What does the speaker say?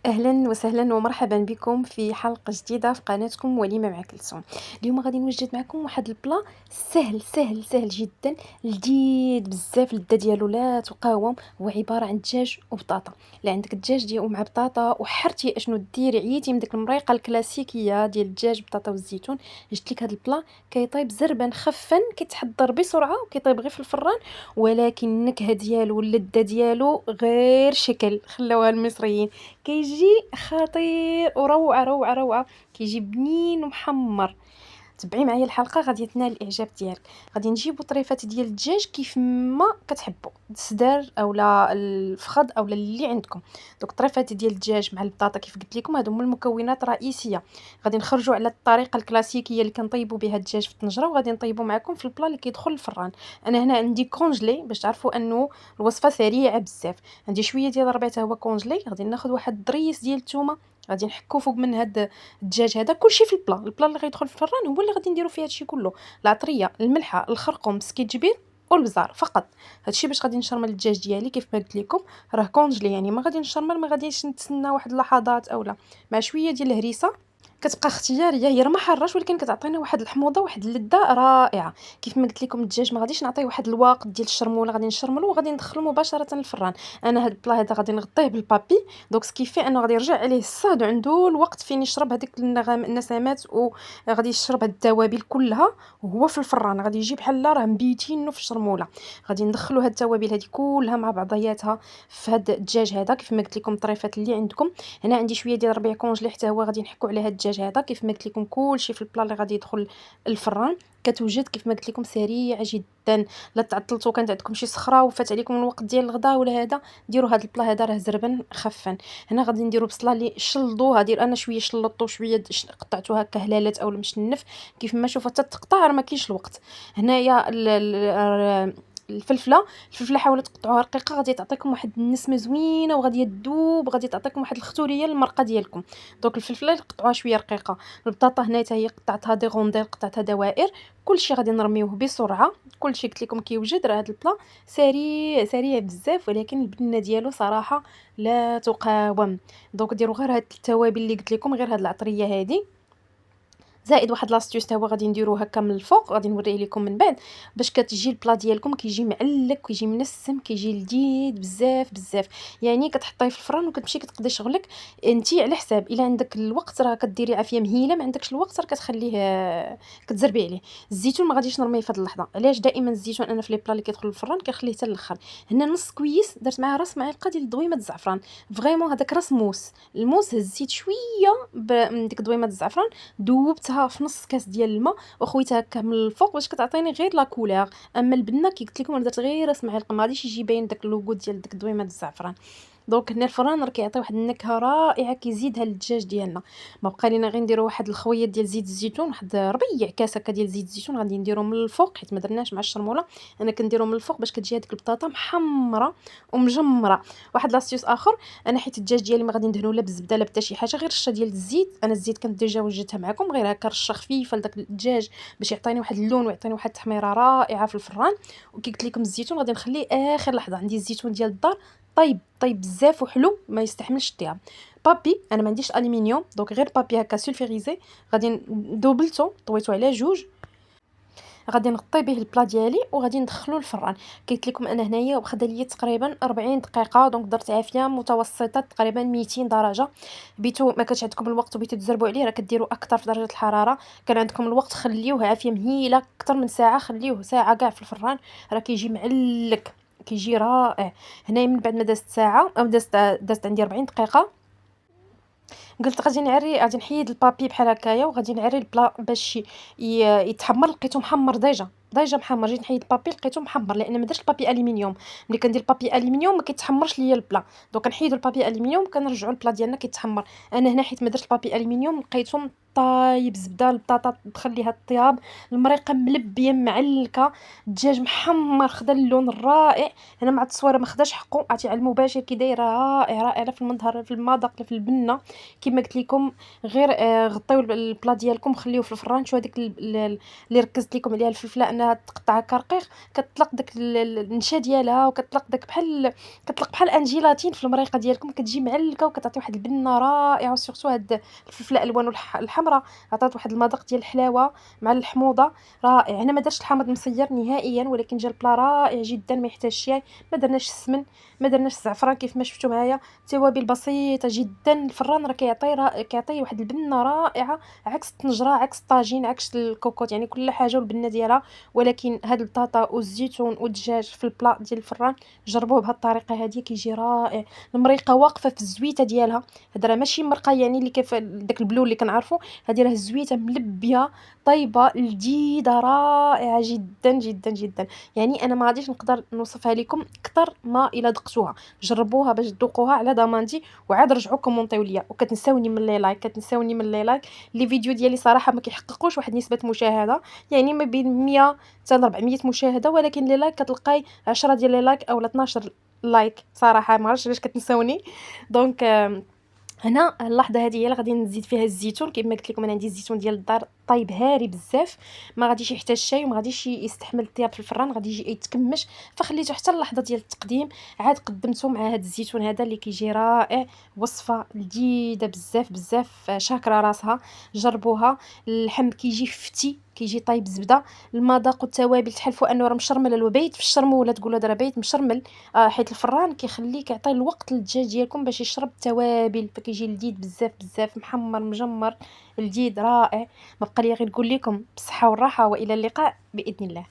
أهلا وسهلا ومرحبا بكم في حلقة جديدة في قناتكم وليمة مع كلثوم. اليوم غادي نوجد معكم واحد البلا سهل سهل سهل جدا، لذيذ بزاف. اللذة ديالو لا تقاوم. هو عبارة عن دجاج وبطاطا. لا عندك الدجاج ديالو مع بطاطا وحرتي اشنو ديري، عييتي من ديك المريقة الكلاسيكية ديال الدجاج بطاطا والزيتون، جبت لك هذا البلا كيطيب زربا خفا، كيتحضر بسرعة وكيطيب غير في الفران، ولكن النكهة ديالو واللذة ديالو غير شكل خلاوها المصريين. كيجي خطير وروعه روعه روعه، كيجي بنين ومحمر. تبعي معايا الحلقه غادي تنال الاعجاب ديالك. غادي نجيبو طريفات ديال الدجاج كيف ما كتحبوا، الصدر اولا الفخذ اولا اللي عندكم. دوك الطريفات ديال الدجاج مع البطاطا كيف قلت لكم هادو هما المكونات الرئيسيه. غادي نخرجوا على الطريقه الكلاسيكيه اللي كنطيبوا بها الدجاج في الطنجره، وغادي نطيبوا معكم في البلا اللي كيدخل الفران. انا هنا عندي كونجلي باش تعرفوا انه الوصفه سريعه بزاف. عندي شويه ديال الربيع حتى هو كونجلي. غادي ناخذ واحد الضريس ديال الثومه، غادي نحكو فوق من هاد الدجاج هذا. كلشي في البلا اللي غيدخل في الفران هو اللي غادي نديرو فيه هادشي كله: العطريه، الملحه، الخرقوم، سكيتجبير والبزار فقط. هادشي باش غادي نشرمل الدجاج ديالي كيف ما قلت لكم. راه كونجلي يعني ما غادي نشرمل، ما غاديش نتسنى واحد اللحظات اولا. مع شويه ديال الهريسه كتبقى اختياريه، هي راه ما حراش ولكن كتعطينا واحد الحموضه واحد اللذه رائعه. كيف ما قلت لكم الدجاج ما غاديش نعطيه واحد الوقت ديال الشرموله، غادي نشرملو وغادي ندخلو مباشره للفران. انا هاد البلا هذا غادي نغطيه بالبابي، دوك سكيفي انه غادي يرجع عليه الصهد وعنده الوقت فين يشرب هذيك النسمات، وغادي يشرب هاد التوابل كلها وهو في الفران. غادي يجي بحال راه مبيتينو في الشرموله. غادي ندخلو هاد التوابل هذه كلها مع بعضياتها في هاد الدجاج هذا كيف ما قلت لكم الطريفات اللي عندكم. هنا عندي شويه ديال الربيع كونجلي حتى هو غادي نحكو على هاد الدجاج هذا. كيف ما قلت لكم كلشي في البلا اللي غادي يدخل الفران. كتوجد كيف ما قلت لكم سريعه جدا. لا تعطلتوا كانت عندكم شي صخره وفات عليكم الوقت ديال الغداء ولا هذا، ديروا هذا البلا هذا راه زربن خفا. هنا غادي نديروا بصله اللي شلضوها، دير انا شويه شلطو شويه قطعتوها هكا هلالات او المشنف كيف ما شوفوا حتى تقطع، راه ما كاينش الوقت. هنايا الفلفله حاولوا تقطعوها رقيقه، غادي تعطيكم واحد النسمه زوينه وغادي تذوب، غادي تعطيكم واحد الختوريه للمرقه ديالكم. دونك الفلفله قطعوها شويه رقيقه. البطاطا هنا حتى هي قطعتها دي غوندير، قطعتها دوائر. كلشي غادي نرميوه بسرعه. كلشي قلت لكم كيوجد، راه هذا البلا سريع سريع بزاف، ولكن البنه ديالو صراحه لا تقاوم. دونك ديروا غير هاد التوابل اللي قلت لكم، غير هاد العطريه هذه، زائد واحد لاستيوس تا هو غادي نديرو هكا من الفوق، غادي نوريه لكم من بعد. باش كتجي البلا ديالكم كيجي معلك كيجي منسم كيجي لذيذ بزاف بزاف. يعني كتحطيه في الفران وكتمشي كتقضي شغلك انتي على حساب. الا عندك الوقت راه كديري عافيه مهيله، ما عندكش الوقت راه كتخليه كتزربي عليه. الزيتون ما غاديش نرميه في هذه اللحظه. علاش دائما الزيتون انا في لي بلا اللي كيدخل الفران كنخليه حتى الاخر. هنا نص كويس درت معاه راس معلقه ديال دويمه الزعفران. فريمون هذاك راس موس الموس، هزيت شويه من ديك دويمه الزعفران، دوبتها في نص كاس ديال الماء وخويتها هكا من الفوق باش كتعطيني غير لا كولور. اما البنه كي قلت لكم انا درت غير راس معلقه، ما غاديش يجي باين داك اللوغو ديال ديك دويمه الزعفران. دونك هنا الفران راه كيعطي واحد النكهه رائعه، كيزيدها للدجاج ديالنا. ما بقى لينا غير نديروا واحد الخويه ديال زيت الزيتون، واحد ربيع كاس هكا ديال زيت الزيتون غادي نديرو من الفوق، حيت ما درناش مع الشرموله. انا كنديرو من الفوق باش كتجي هذيك البطاطا محمره ومجمره. واحد لاستيوس اخر، انا حيت الدجاج ديالي ما غادي ندهنو لا بالزبده لا حتى شي حاجه، غير رشه ديال الزيت. انا الزيت كنت ديجا وجدتها معكم، غير هكا رشه خفيفه لداك الدجاج باش يعطيني واحد اللون ويعطيني واحد التحميره رائعه في الفران. وكي قلت لكم الزيتون غادي نخليه اخر لحظه. عندي الزيتون ديال الدار طيب طيب بزاف وحلو ما يستحملش الطياب. بابي انا ما عنديش الومنيوم، دونك غير بابي هكا سولفيريزي غادي دوبلتو طويتو على جوج. غادي نغطي به البلا ديالي وغادي ندخلو الفران. قلت لكم انا هنايا وخد لي تقريبا 40 دقيقه، دونك درت عافيه متوسطه تقريبا 200 درجه. بيتو ما كانش عندكم الوقت وبيتو تزربوا عليه راه كديروا اكثر في درجه الحراره. كان عندكم الوقت خليوه عافيه مهيله اكثر من ساعه، خليوه ساعه كاع في الفران، راه كيجي معلك كيجي رائع. هنايا من بعد ما دازت ساعه او دازت عندي 40 دقيقه، قلت غادي نحيد البابي بحال هكايا وغادي نعري البلا باش يتحمر. لقيته محمر ديجا محمر. جيت نحيد البابي لقيته محمر لان ما درتش البابي الومنيوم. ملي كندير البابي الومنيوم ما كيتحمرش ليا البلا، دونك كنحيدوا البابي الومنيوم كنرجعوا البلا ديالنا كيتحمر. انا هنا حيت ما درتش البابي الومنيوم لقيته طايب زبده، البطاطا تخليها طياب، المريقه ملبيه معلكه، الدجاج محمر خدا اللون الرائع. انا مع التصويره ما خداش حقه، عرفتي على المباشر كي دايره رائع رائع، لا في المظهر لا في المذاق لا في البنه. كما قلت لكم غير غطيو البلا ديالكم، خليوه في الفران. شو هذيك اللي ركزت لكم عليها الفلفله انها تقطع كرقيق، كتطلق داك النشا ديالها، وكتطلق داك بحال كتطلق بحال ان جيلاتين في المريقه ديالكم، كتجي معلكه وكتعطي واحد البنه رائعه. وسورتو هاد الفلفله الالوان الحمراء عطات واحد المذاق ديال الحلاوه مع الحموضه رائع. انا ما درتش الحامض مصير نهائيا، ولكن جا البلا رائع جدا، ما يحتاجش شاي، ما درناش السمن، ما درناش الزعفران كيف ما شفتوا معايا، توابل بسيطه جدا. الفران راه كيعطي واحد البنه رائعه، عكس الطنجره عكس الطاجين عكس الكوكوط، يعني كل حاجه والبنه ديالها. ولكن هاد البطاطا والزيتون والدجاج في البلا ديال الفران جربوه بهاد الطريقه هذه كيجي رائع. المريقه واقفه في الزويته ديالها، هاد راه ماشي مرقه يعني اللي كيف داك البلول اللي كنعرفوا، هذه راه الزويته ملبيه طيبه لذيذه رائعه جدا جدا جدا. يعني انا ما غاديش نقدر نوصفها لكم اكثر ما الا ذقتوها. جربوها باش تذوقوها على ضمانتي، وعاد رجعوا كومونطيو ليا، وكتنساوني من لي لايك، كتنساوني من لي لايك. لي فيديو ديالي صراحه ما كيحققوش واحد نسبه مشاهده، يعني ما بين 100 حتى ل 400 مشاهده، ولكن لي لايك كتلقاي 10 ديال لي لايك او 12 لايك. صراحه ما عرفتش علاش كتنساوني. دونك هنا اللحظه هذه هي اللي غادي نزيد فيها الزيتون. كما قلت لكم انا عندي الزيتون ديال الدار طايب هاري بزاف، ما غاديش يحتاج شاي وما غاديش يستحمل الطياب في الفران، غادي يجي يتكمش. فخليته حتى اللحظه ديال التقديم، عاد قدمته مع هذا الزيتون هذا اللي كيجي رائع. وصفه لذيذه بزاف بزاف، شاكره راسها. جربوها. اللحم كيجي فتي، كيجي طايب زبده. المذاق والتوابل تحلفوا انه راه مشرمل، البيت في الشرموله تقولوا هذا راه بيت مشرمل. حيت الفران كيخليه كيعطي الوقت للدجاج ديالكم باش يشرب التوابل، فكيجي لذيذ بزاف بزاف، محمر مجمر لذيذ رائع. ما بقى لي غير نقول لكم بالصحه والراحه، والى اللقاء باذن الله.